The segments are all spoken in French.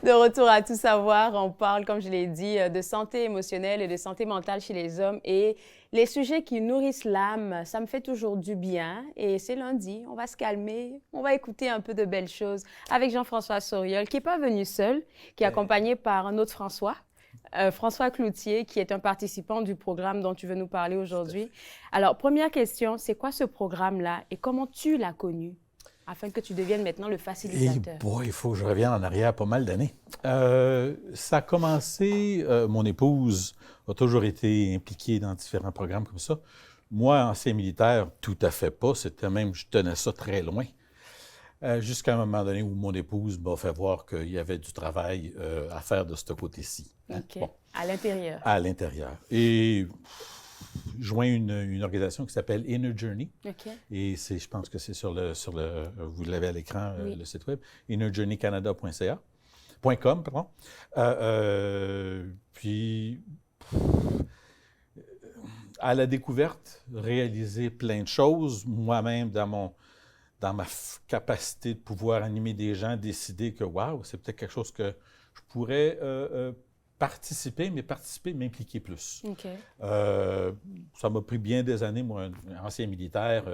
De retour à Tout savoir, on parle, comme je l'ai dit, de santé émotionnelle et de santé mentale chez les hommes. Et les sujets qui nourrissent l'âme, ça me fait toujours du bien. Et c'est lundi, on va se calmer, on va écouter un peu de belles choses avec Jean-François Sauriol, qui n'est pas venu seul, qui est accompagné par un autre François. François Cloutier, qui est un participant du programme dont tu veux nous parler aujourd'hui. Alors, première question, c'est quoi ce programme-là et comment tu l'as connu afin que tu deviennes maintenant le facilitateur? Il faut que je revienne en arrière pas mal d'années. Ça a commencé, mon épouse a toujours été impliquée dans différents programmes comme ça. Moi, ancien militaire, tout à fait pas. C'était même, je tenais ça très loin. Jusqu'à un moment donné où mon épouse m'a fait voir qu'il y avait du travail à faire de ce côté-ci. Hein? OK. Bon. À l'intérieur. À l'intérieur. Et joint une organisation qui s'appelle Inner Journey. OK. Et je pense que c'est sur le vous l'avez à l'écran, oui. Le site web, innerjourneycanada.com, pardon. Puis, à la découverte, réaliser plein de choses, moi-même dans ma capacité de pouvoir animer des gens, décider que, waouh, c'est peut-être quelque chose que je pourrais participer, m'impliquer plus. Okay. Ça m'a pris bien des années, moi, un ancien militaire,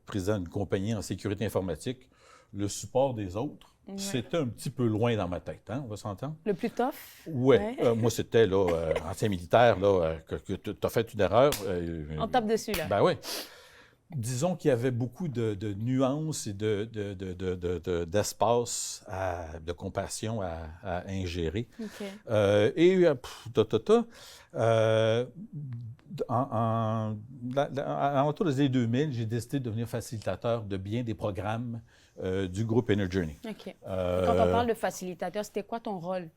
président d'une compagnie en sécurité informatique, le support des autres, c'était un petit peu loin dans ma tête, hein, on va s'entendre. Le plus tough? Oui. Moi, c'était, là, ancien militaire, là, que tu as fait une erreur. On tape dessus, là. Ben oui. Disons qu'il y avait beaucoup de nuances et d'espace, de compassion à ingérer. Okay. Autour des années 2000, j'ai décidé de devenir facilitateur de bien des programmes du groupe Inner Journey. OK. Quand on parle de facilitateur, c'était quoi ton rôle?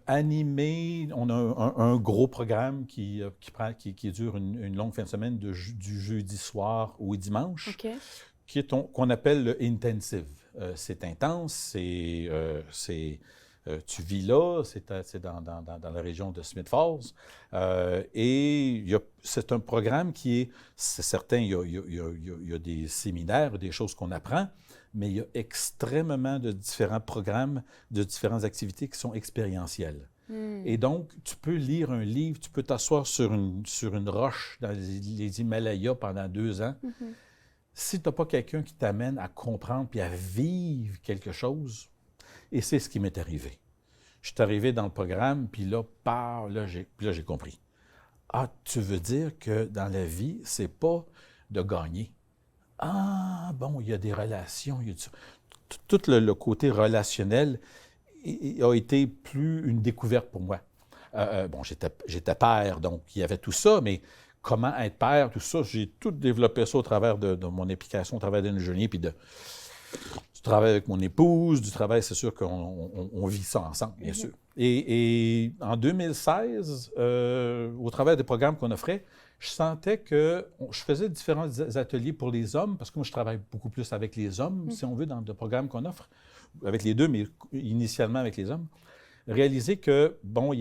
Animer, on a un gros programme qui dure une longue fin de semaine du jeudi soir au dimanche, okay. qui est qu'on appelle le intensive. C'est intense, tu vis là, c'est dans la région de Smith Falls, et c'est un programme c'est certain, il y a des séminaires, des choses qu'on apprend, mais il y a extrêmement de différents programmes, de différentes activités qui sont expérientielles. Et donc, tu peux lire un livre, tu peux t'asseoir sur une roche dans les Himalayas pendant 2 ans. Si tu n'as pas quelqu'un qui t'amène à comprendre puis à vivre quelque chose, et c'est ce qui m'est arrivé. Je suis arrivé dans le programme, puis là j'ai compris. Ah, tu veux dire que dans la vie, c'est pas de gagner. Ah, bon, il y a des relations. Tout le côté relationnel a été plus une découverte pour moi. Bon, j'étais père, donc il y avait tout ça, mais comment être père, tout ça, j'ai tout développé ça au travers de mon implication, au travers d'une journée, puis du travail avec mon épouse, du travail, c'est sûr qu'on vit ça ensemble, bien sûr. Et en 2016, au travers des programmes qu'on offrait, je sentais que je faisais différents ateliers pour les hommes, parce que moi, je travaille beaucoup plus avec les hommes, si on veut, dans le programme qu'on offre, avec les deux, mais initialement avec les hommes. Réaliser que, bon,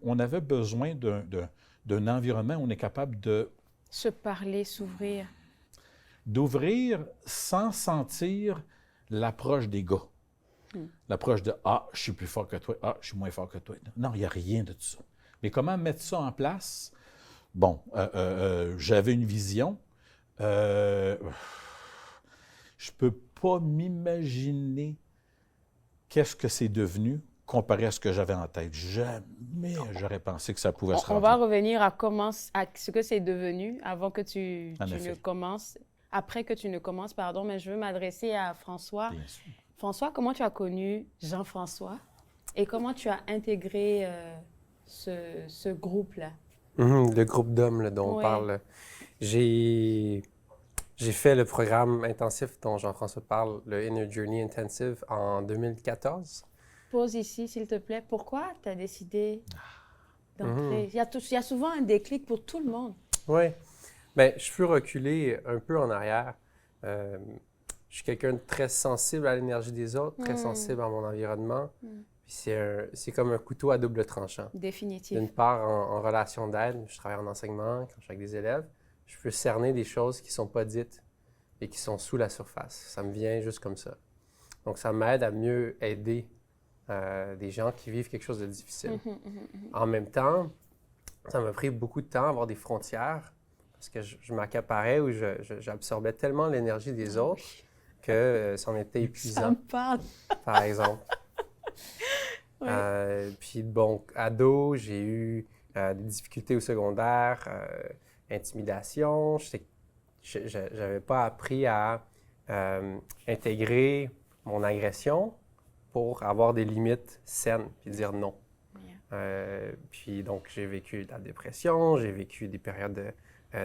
on avait besoin d'un environnement où on est capable de se parler, s'ouvrir. D'ouvrir sans sentir l'approche des gars. L'approche de « Ah, je suis plus fort que toi. Ah, je suis moins fort que toi. » Non, il n'y a rien de tout ça. Mais comment mettre ça en place? Bon, j'avais une vision. Je ne peux pas m'imaginer qu'est-ce que c'est devenu comparé à ce que j'avais en tête. Jamais j'aurais pensé que ça pouvait se rendre. On va revenir à ce que c'est devenu avant que tu ne commences. Après que tu ne commences, pardon, mais je veux m'adresser à François. François, comment tu as connu Jean-François et comment tu as intégré ce groupe-là? Le groupe d'hommes dont on parle. J'ai fait le programme intensif dont Jean-François parle, le Inner Journey Intensive, en 2014. Pause ici, s'il te plaît. Pourquoi tu as décidé d'entrer? Il y a souvent un déclic pour tout le monde. Oui. Bien, je peux reculer un peu en arrière. Je suis quelqu'un de très sensible à l'énergie des autres, très sensible à mon environnement. Puis c'est comme un couteau à double tranchant. Définitif. D'une part, en relation d'aide, je travaille en enseignement, quand je suis avec des élèves, je peux cerner des choses qui ne sont pas dites et qui sont sous la surface. Ça me vient juste comme ça. Donc, ça m'aide à mieux aider des gens qui vivent quelque chose de difficile. En même temps, ça m'a pris beaucoup de temps à avoir des frontières parce que je m'accaparais ou j'absorbais tellement l'énergie des autres que c'en était Ça épuisant, me parle. par exemple. Ouais. Puis bon, ado, j'ai eu des difficultés au secondaire, intimidation. J'avais pas appris à intégrer mon agression pour avoir des limites saines puis dire non. Puis donc, j'ai vécu de la dépression, j'ai vécu des périodes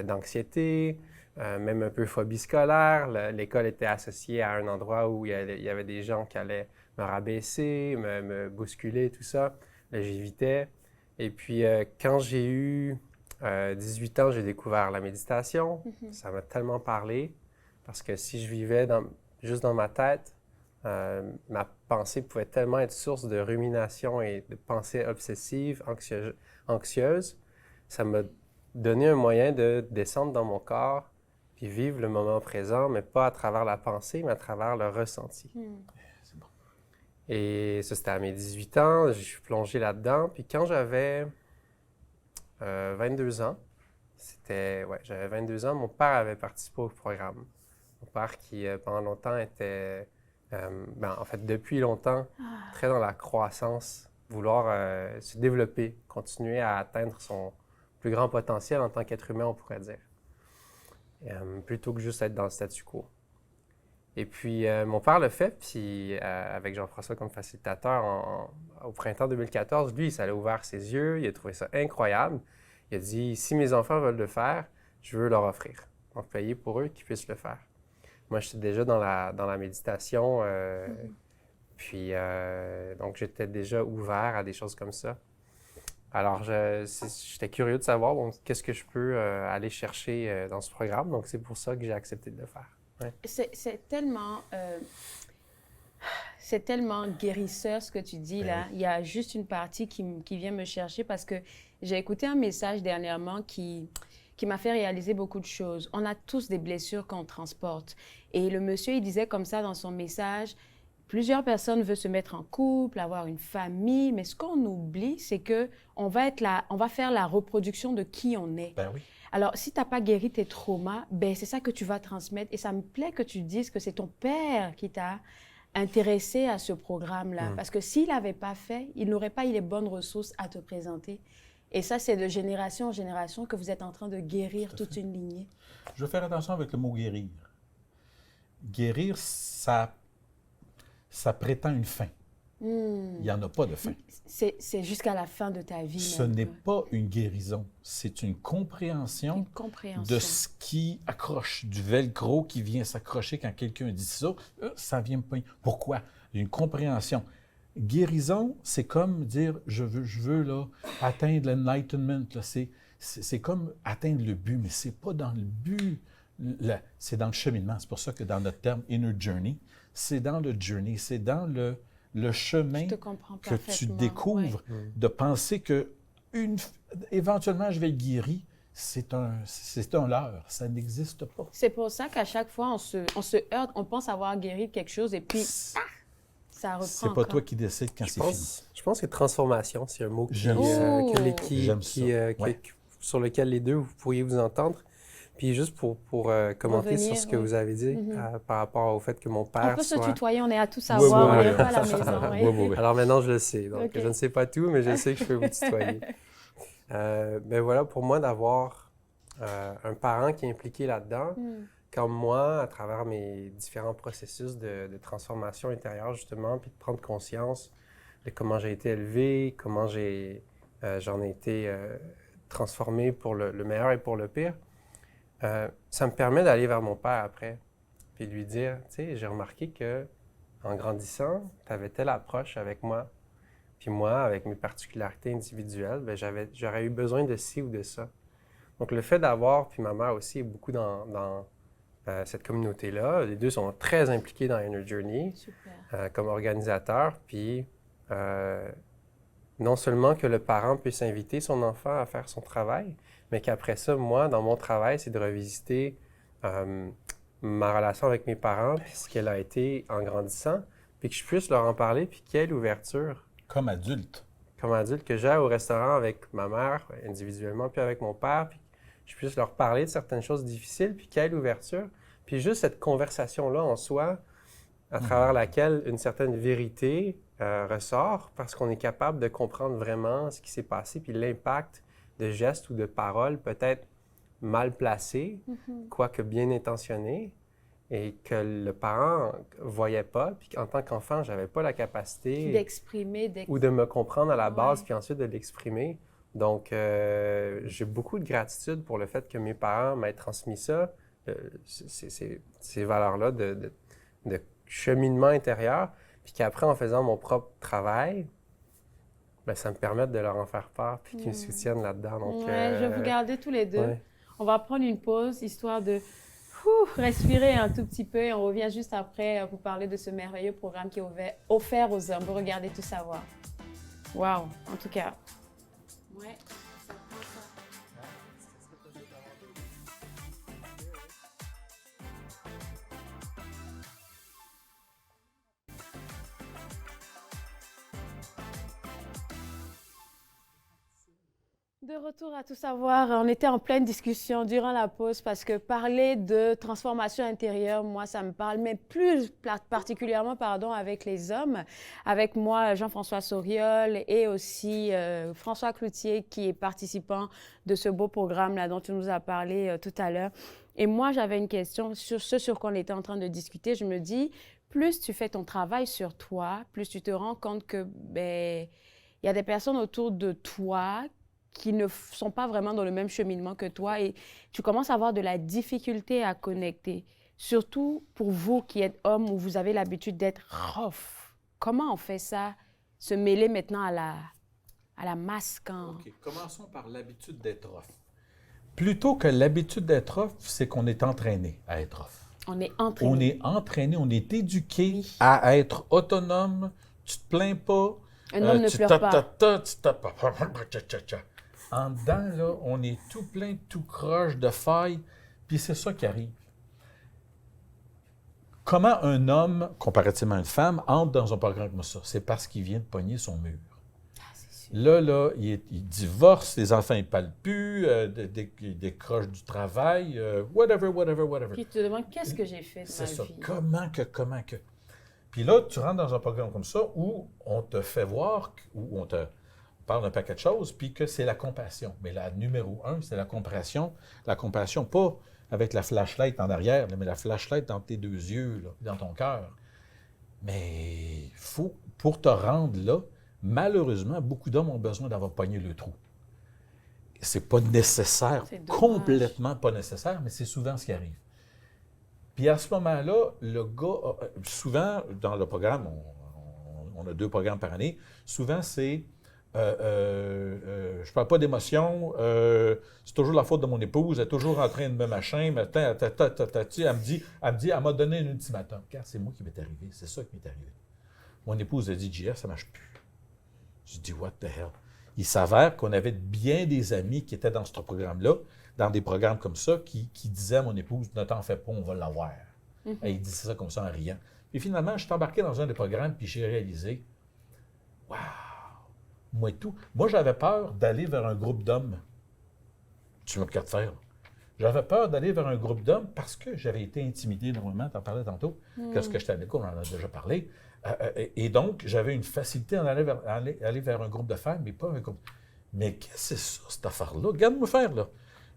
d'anxiété, même un peu phobie scolaire. L'école était associée à un endroit où il y avait des gens qui allaient me rabaisser, me bousculer, tout ça. Là, j'évitais. Et puis, quand j'ai eu 18 ans, j'ai découvert la méditation. Ça m'a tellement parlé parce que si je vivais juste dans ma tête, ma pensée pouvait tellement être source de rumination et de pensées obsessives, anxieuses. Ça m'a donné un moyen de descendre dans mon corps puis vivre le moment présent, mais pas à travers la pensée, mais à travers le ressenti. C'est bon. Et ça, c'était à mes 18 ans. Je suis plongé là-dedans. Puis quand j'avais 22 ans, j'avais 22 ans, mon père avait participé au programme. Mon père qui, pendant longtemps, était... en fait, depuis longtemps, très dans la croissance, vouloir se développer, continuer à atteindre son plus grand potentiel en tant qu'être humain, on pourrait dire, plutôt que juste être dans le statu quo. Et puis, mon père le fait, puis avec Jean-François comme facilitateur au printemps 2014, lui, ça a ouvert ses yeux, il a trouvé ça incroyable. Il a dit, si mes enfants veulent le faire, je veux leur offrir. Donc, payer pour eux qu'ils puissent le faire. Moi, j'étais déjà dans la méditation, puis donc j'étais déjà ouvert à des choses comme ça. Alors, j'étais curieux de savoir qu'est-ce que je peux aller chercher dans ce programme. Donc, c'est pour ça que j'ai accepté de le faire. Ouais. C'est tellement guérisseur ce que tu dis là. Oui. Il y a juste une partie qui vient me chercher parce que j'ai écouté un message dernièrement qui m'a fait réaliser beaucoup de choses. On a tous des blessures qu'on transporte. Et le monsieur, il disait comme ça dans son message, plusieurs personnes veulent se mettre en couple, avoir une famille, mais ce qu'on oublie, c'est que on va faire la reproduction de qui on est. Ben oui. Alors, si tu n'as pas guéri tes traumas, ben, c'est ça que tu vas transmettre. Et ça me plaît que tu dises que c'est ton père qui t'a intéressé à ce programme-là. Parce que s'il n'avait pas fait, il n'aurait pas eu les bonnes ressources à te présenter. Et ça, c'est de génération en génération que vous êtes en train de guérir toute une lignée. Je veux faire attention avec le mot guérir. Guérir, ça prétend une fin. Il n'y en a pas de fin. C'est jusqu'à la fin de ta vie. Ce même. n'est pas une guérison, c'est une compréhension, Une compréhension. de ce qui accroche, du velcro qui vient s'accrocher quand quelqu'un dit ça, ça vient me peindre. Pourquoi? Une compréhension. Guérison, c'est comme dire je veux là, atteindre l'enlightenment. Là. C'est comme atteindre le but, mais c'est pas dans le but. C'est dans le cheminement. C'est pour ça que dans notre terme Inner Journey, c'est dans le journey, c'est dans le chemin que tu découvres, de penser que éventuellement je vais être guéri, c'est un leurre, ça n'existe pas. C'est pour ça qu'à chaque fois, on se heurte, on pense avoir guéri quelque chose et puis ça reprend C'est pas encore. toi qui décides quand c'est fini. Je pense que transformation, c'est un mot J'aime sur lequel les deux, vous pourriez vous entendre. Puis juste pour commenter Revenir, sur ce que vous avez dit par rapport au fait que mon père On peut soit... se tutoyer, on est à tout savoir, on n'est pas à la maison. Alors maintenant, je le sais. Donc, Ok. je ne sais pas tout, mais je sais que je peux vous tutoyer. Mais voilà, pour moi, d'avoir un parent qui est impliqué là-dedans, comme moi, à travers mes différents processus de transformation intérieure, justement, puis de prendre conscience de comment j'ai été élevé, comment j'en ai été transformé pour le meilleur et pour le pire. Ça me permet d'aller vers mon père après, puis de lui dire, tu sais, j'ai remarqué que en grandissant, tu avais telle approche avec moi, puis moi, avec mes particularités individuelles, ben, j'aurais eu besoin de ci ou de ça. Donc le fait d'avoir, puis ma mère aussi est beaucoup dans cette communauté-là, les deux sont très impliqués dans Inner Journey comme organisateurs, puis non seulement que le parent puisse inviter son enfant à faire son travail, mais qu'après ça, moi, dans mon travail, c'est de revisiter ma relation avec mes parents, puis ce qu'elle a été en grandissant, puis que je puisse leur en parler, puis qu'il y ait l'ouverture. Comme adulte. Comme adulte, que j'aille au restaurant avec ma mère, individuellement, puis avec mon père, puis que je puisse leur parler de certaines choses difficiles, puis qu'il y ait l'ouverture. Puis juste cette conversation-là en soi, à travers laquelle une certaine vérité ressort, parce qu'on est capable de comprendre vraiment ce qui s'est passé, puis l'impact de gestes ou de paroles peut-être mal placés, quoique bien intentionnés, et que le parent voyait pas, puis qu'en tant qu'enfant, j'avais pas la capacité D'exprimer, ou de me comprendre à la base, Ouais. puis ensuite de l'exprimer. Donc, j'ai beaucoup de gratitude pour le fait que mes parents m'aient transmis ça, ces valeurs-là de cheminement intérieur, puis qu'après, en faisant mon propre travail, ben, ça me permet de leur en faire part, puis qu'ils me soutiennent là-dedans. Donc, Ouais, je vais vous garder tous les deux. ouais. On va prendre une pause, histoire de respirer un tout petit peu. Et on revient juste après pour parler de ce merveilleux programme qui est offert aux hommes. Vous regardez Tout savoir. Waouh, en tout cas. Ouais. De retour à Tout savoir, on était en pleine discussion durant la pause parce que parler de transformation intérieure, moi, ça me parle, mais plus particulièrement, pardon, avec les hommes. Avec moi, Jean-François Sauriol et aussi François Cloutier, qui est participant de ce beau programme-là dont tu nous as parlé tout à l'heure. Et moi, j'avais une question sur ce sur quoi on était en train de discuter. Je me dis, plus tu fais ton travail sur toi, plus tu te rends compte que, ben, il y a des personnes autour de toi qui ne sont pas vraiment dans le même cheminement que toi et tu commences à avoir de la difficulté à connecter. Surtout pour vous qui êtes homme ou vous avez l'habitude d'être rough. Comment on fait ça, se mêler maintenant à la masse quand... OK, commençons par l'habitude d'être rough. Plutôt que l'habitude d'être rough, c'est qu'on est entraîné à être rough. On est entraîné. On est entraîné, on est éduqué Oui. à être autonome, tu te plains pas. Un homme ne pleure pas. Tu tapes pas. En dedans, là, on est tout plein, tout croche de failles, puis c'est ça qui arrive. Comment un homme, comparativement à une femme, entre dans un programme comme ça? C'est parce qu'il vient de pogner son mur. Ah, c'est sûr. Là, il divorce, les enfants, ils ne parlent plus, il décroche du travail, whatever. Puis tu te demandes, qu'est-ce que j'ai fait de C'est ma ça. vie? Comment que. Puis là, tu rentres dans un programme comme ça où on te fait voir, où on te parle d'un paquet de choses, puis que c'est la compassion. Mais la numéro 1, c'est la compassion. La compassion, pas avec la flashlight en arrière, mais la flashlight dans tes deux yeux, là, dans ton cœur. Mais faut, pour te rendre là, malheureusement, beaucoup d'hommes ont besoin d'avoir pogné le trou. C'est pas nécessaire, C'est dommage. complètement pas nécessaire, mais c'est souvent ce qui arrive. Puis à ce moment-là, le gars, souvent, dans le programme, on a 2 programmes par année, souvent c'est je parle pas d'émotion, c'est toujours la faute de mon épouse, elle est toujours en train de me machin, mais elle m'a donné un ultimatum. Car c'est moi qui m'est arrivé, c'est ça qui m'est arrivé. Mon épouse a dit, JF, ça marche plus. Je dis, what the hell? Il s'avère qu'on avait bien des amis qui étaient dans ce programme-là, dans des programmes comme ça, qui disaient à mon épouse, ne t'en fais pas, on va l'avoir. Et il disait ça comme ça en riant. Puis finalement, je suis embarqué dans un des programmes, puis j'ai réalisé, waouh! Moi, j'avais peur d'aller vers un groupe d'hommes. Tu me regardes faire. J'avais peur d'aller vers un groupe d'hommes parce que j'avais été intimidé énormément, tu en parlais tantôt, parce que j'étais à l'école, on en a déjà parlé. Et donc, j'avais une facilité à aller vers un groupe de femmes, mais pas un groupe. Mais qu'est-ce que c'est ça, cette affaire-là? Regarde-moi faire, là.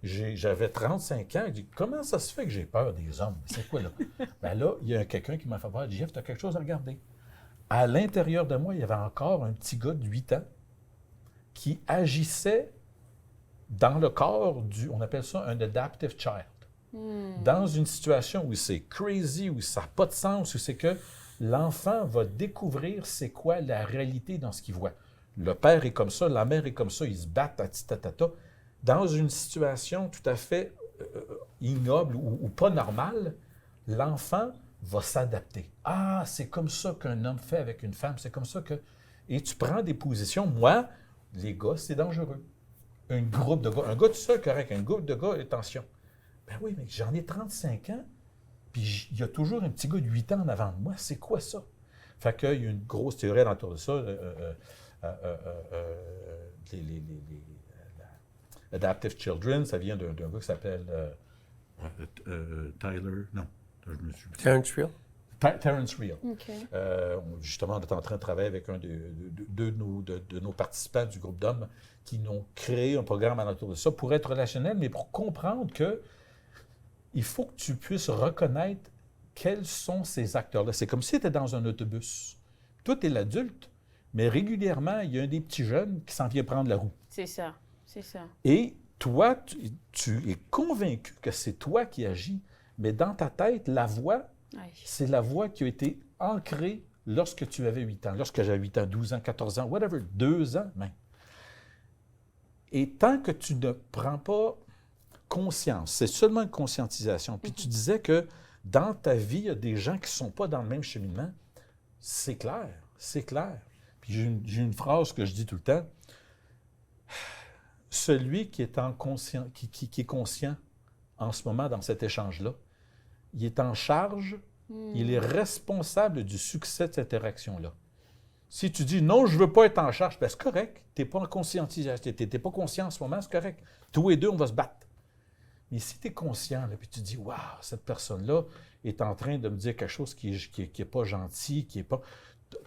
J'avais 35 ans, je dis, comment ça se fait que j'ai peur des hommes? C'est quoi, là? Ben là, il y a quelqu'un qui m'a fait voir, Jeff, tu as quelque chose à regarder. À l'intérieur de moi, il y avait encore un petit gars de 8 ans qui agissait dans le corps on appelle ça un adaptive child. Dans une situation où c'est crazy, où ça n'a pas de sens, où c'est que l'enfant va découvrir c'est quoi la réalité dans ce qu'il voit. Le père est comme ça, la mère est comme ça, ils se battent, tatata. Dans une situation tout à fait ignoble ou pas normale, l'enfant va s'adapter. Ah, c'est comme ça qu'un homme fait avec une femme, c'est comme ça que... Et tu prends des positions. Moi, les gars, c'est dangereux. Un groupe de gars, un gars tout seul, correct. Un groupe de gars, attention. Ben oui, mais j'en ai 35 ans, puis il y a toujours un petit gars de 8 ans en avant de moi. C'est quoi ça? Fait qu'il y a une grosse théorie autour de ça. Adaptive Children, ça vient d'un gars qui s'appelle Tyler, non, je me suis... Terrence Real. Terrence Real. OK. Justement, on est en train de travailler avec un de nos participants du groupe d'hommes qui ont créé un programme autour de ça pour être relationnel, mais pour comprendre que il faut que tu puisses reconnaître quels sont ces acteurs-là. C'est comme si tu étais dans un autobus. Toi, tu es l'adulte, mais régulièrement, il y a un des petits jeunes qui s'en vient prendre la roue. C'est ça, c'est ça. Et toi, tu es convaincu que c'est toi qui agis, mais dans ta tête, la voix, Aïe. c'est la voix qui a été ancrée lorsque tu avais 8 ans, lorsque j'avais 8 ans, 12 ans, 14 ans, whatever, 2 ans même. Et tant que tu ne prends pas conscience, c'est seulement une conscientisation. Puis tu disais que dans ta vie, il y a des gens qui ne sont pas dans le même cheminement. C'est clair, c'est clair. Puis j'ai une phrase que je dis tout le temps. Celui qui est, qui est conscient en ce moment dans cet échange-là, il est en charge, il est responsable du succès de cette interaction-là. Si tu dis « non, je ne veux pas être en charge », bien, c'est correct, tu n'es pas en conscientisation, tu n'es pas conscient en ce moment, c'est correct. Tous les deux, on va se battre. Mais si tu es conscient, là, puis tu dis « waouh, cette personne-là est en train de me dire quelque chose qui est pas gentil, qui est pas… »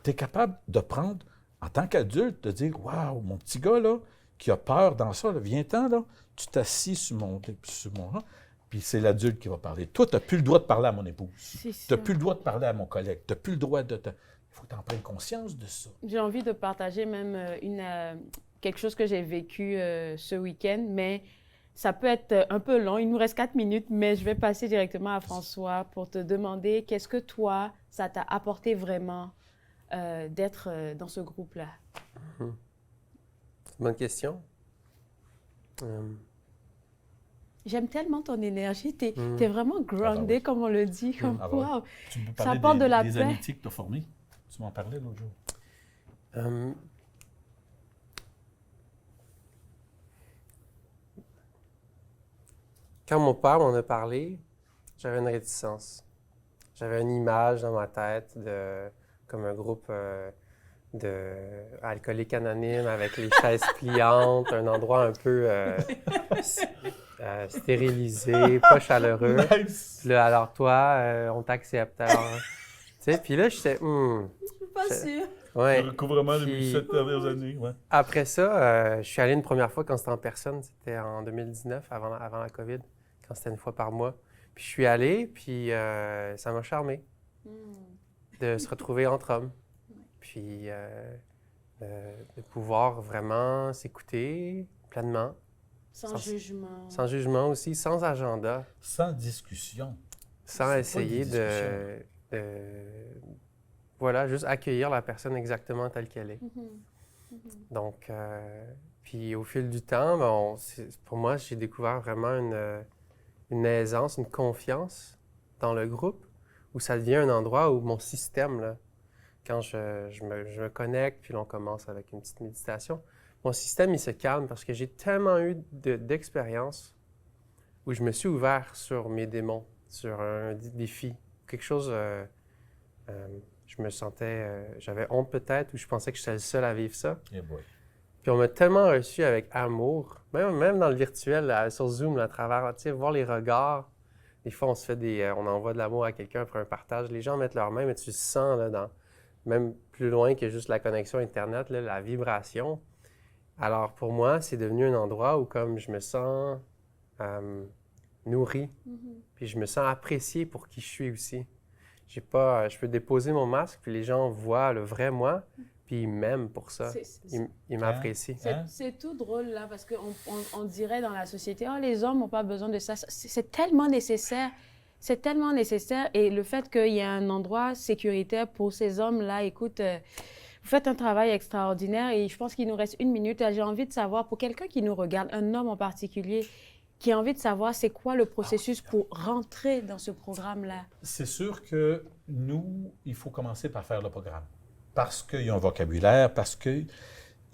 Tu es capable de prendre, en tant qu'adulte, de dire « waouh, mon petit gars, là, qui a peur dans ça, là, viens-t'en, là, tu t'assis sur mon puis c'est l'adulte qui va parler. Toi, tu n'as plus le droit de parler à mon épouse. Tu n'as plus le droit de parler à mon collègue. Tu n'as plus le droit de… Il faut que tu en prennes conscience de ça. J'ai envie de partager même quelque chose que j'ai vécu ce week-end, mais ça peut être un peu long. Il nous reste 4 minutes, mais je vais passer directement à François pour te demander qu'est-ce que toi, ça t'a apporté vraiment d'être dans ce groupe-là? C'est une bonne question. J'aime tellement ton énergie. Tu es vraiment grounded, oui. comme on le dit. Comme, Ah, ouais. wow. Tu me Ça parlais apporte de la des paix. amitiés que tu as formées. Tu m'en parlais l'autre jour. Quand mon père m'en a parlé, j'avais une réticence. J'avais une image dans ma tête comme un groupe de alcooliques anonymes avec les chaises pliantes, un endroit un peu stérilisé, pas chaleureux. Nice. Puis là, alors toi, on t'accepte. Alors, tu sais, puis là, j'étais, Je suis pas sûre. ouais. Le recouvrement Puis- depuis 7 dernières années. Ouais. Après ça, je suis allé une première fois quand c'était en personne. C'était en 2019, avant la COVID, quand c'était une fois par mois. Puis je suis allé, puis ça m'a charmé de se retrouver entre hommes. Puis de pouvoir vraiment s'écouter pleinement, Sans jugement. sans jugement aussi, sans agenda, Sans discussion. sans pas essayer des voilà, juste accueillir la personne exactement telle qu'elle est. Donc, puis au fil du temps, pour moi, j'ai découvert vraiment une aisance, une confiance dans le groupe, où ça devient un endroit où mon système, là, quand je me connecte, puis l'on commence avec une petite méditation, mon système, il se calme parce que j'ai tellement eu d'expériences où je me suis ouvert sur mes démons, sur un défi, quelque chose, je me sentais, j'avais honte peut-être, ou je pensais que j'étais le seul à vivre ça. Yeah boy. Puis on m'a tellement reçu avec amour, même dans le virtuel, là, sur Zoom, là, à travers, tu sais, voir les regards. Des fois, on se fait on envoie de l'amour à quelqu'un après un partage. Les gens mettent leurs mains, mais tu le sens, là, même plus loin que juste la connexion Internet, là, la vibration. Alors, pour moi, c'est devenu un endroit où, comme je me sens nourri, puis je me sens apprécié pour qui je suis aussi. Je peux déposer mon masque, puis les gens voient le vrai moi, puis ils m'aiment pour ça. Ils m'apprécient. C'est tout drôle, là, parce qu'on dirait dans la société, oh, les hommes n'ont pas besoin de ça. C'est tellement nécessaire. C'est tellement nécessaire. Et le fait qu'il y ait un endroit sécuritaire pour ces hommes-là, écoute, vous faites un travail extraordinaire et je pense qu'il nous reste 1 minute. J'ai envie de savoir, pour quelqu'un qui nous regarde, un homme en particulier, qui a envie de savoir c'est quoi le processus pour rentrer dans ce programme-là. C'est sûr que nous, il faut commencer par faire le programme. Parce qu'il y a un vocabulaire, parce qu'il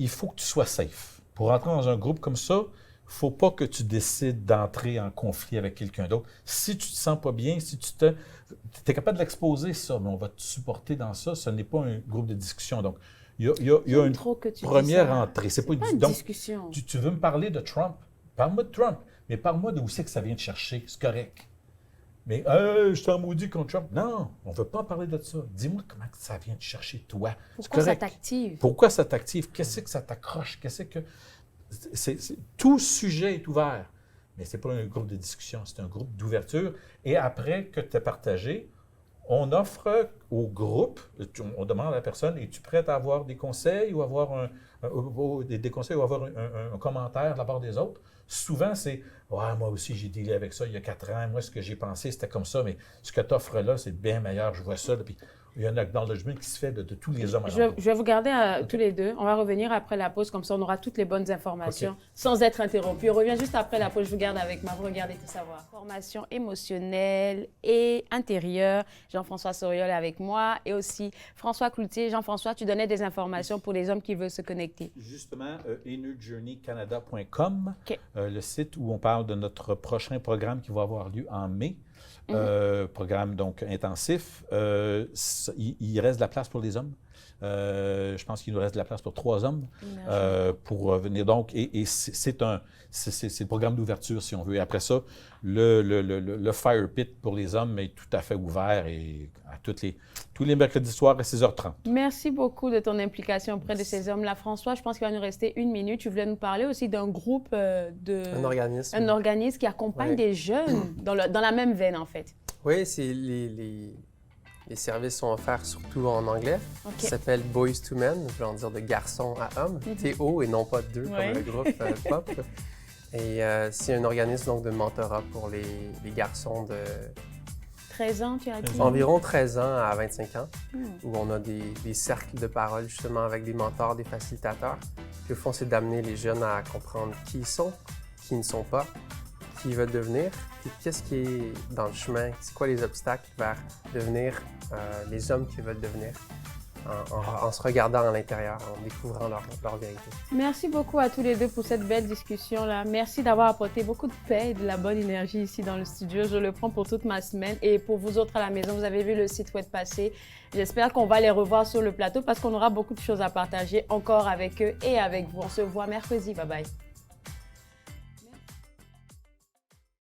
faut que tu sois safe. Pour rentrer dans un groupe comme ça, il faut pas que tu décides d'entrer en conflit avec quelqu'un d'autre. Si tu te sens pas bien, si tu es capable de l'exposer, ça, mais on va te supporter dans ça, ce n'est pas un groupe de discussion. Donc, il y a une première entrée. C'est pas une discussion. Tu veux me parler de Trump? Parle-moi de Trump, mais parle-moi d'où c'est que ça vient te chercher. C'est correct. Mais je suis en maudit contre Trump. Non, on ne veut pas parler de ça. Dis-moi comment ça vient te chercher, toi. Pourquoi ça t'active? Pourquoi ça t'active? Qu'est-ce que ça t'accroche? Qu'est-ce que... Tout sujet est ouvert. Mais ce n'est pas un groupe de discussion, c'est un groupe d'ouverture. Et après que tu as partagé, on offre au groupe, on demande à la personne, es-tu prête à avoir des conseils ou avoir des conseils ou avoir un commentaire de la part des autres? Souvent, c'est « Ouais, moi aussi, j'ai dealé avec ça il y a 4 ans. Moi, ce que j'ai pensé, c'était comme ça, mais ce que tu offres là, c'est bien meilleur. Je vois ça. » Puis il y a un acknowledgement qui se fait de tous les hommes. Je vais vous garder tous les deux. On va revenir après la pause, comme ça, on aura toutes les bonnes informations sans être interrompu. On revient juste après la pause. Je vous garde avec moi. Vous regardez Tout savoir. Formation émotionnelle et intérieure. Jean-François Soriol est avec moi et aussi François Cloutier. Jean-François, tu donnais des informations pour les hommes qui veulent se connecter. Justement, innerjourneycanada.com, le site où on parle de notre prochain programme qui va avoir lieu en mai. Programme donc intensif. Il reste de la place pour les hommes. Je pense qu'il nous reste de la place pour 3 hommes pour venir. Donc, et c'est le programme d'ouverture, si on veut. Et après ça, le Fire Pit pour les hommes est tout à fait ouvert et à tous les mercredis soirs à 6h30. Merci beaucoup de ton implication auprès de ces hommes-là. François, je pense qu'il va nous rester 1 minute. Tu voulais nous parler aussi d'un groupe Un organisme. Un organisme qui accompagne des jeunes dans la même veine, en fait. Oui, c'est les services sont offerts surtout en anglais. Ça s'appelle Boys to Men, je veux en dire de garçons à hommes. TO et non pas 2 comme le groupe pop. Et c'est un organisme donc, de mentorat pour les garçons de 13 ans, tu as dit? Environ 13 ans à 25 ans, où on a des cercles de parole justement avec des mentors, des facilitateurs. Puis au fond, c'est d'amener les jeunes à comprendre qui ils sont, qui ne sont pas, qui ils veulent devenir, puis qu'est-ce qui est dans le chemin, c'est quoi les obstacles vers devenir les hommes qu'ils veulent devenir, en se regardant à l'intérieur, en découvrant leur vérité. Merci beaucoup à tous les deux pour cette belle discussion-là. Merci d'avoir apporté beaucoup de paix et de la bonne énergie ici dans le studio. Je le prends pour toute ma semaine. Et pour vous autres à la maison, vous avez vu le site web passer. J'espère qu'on va les revoir sur le plateau parce qu'on aura beaucoup de choses à partager encore avec eux et avec vous. On se voit mercredi. Bye bye.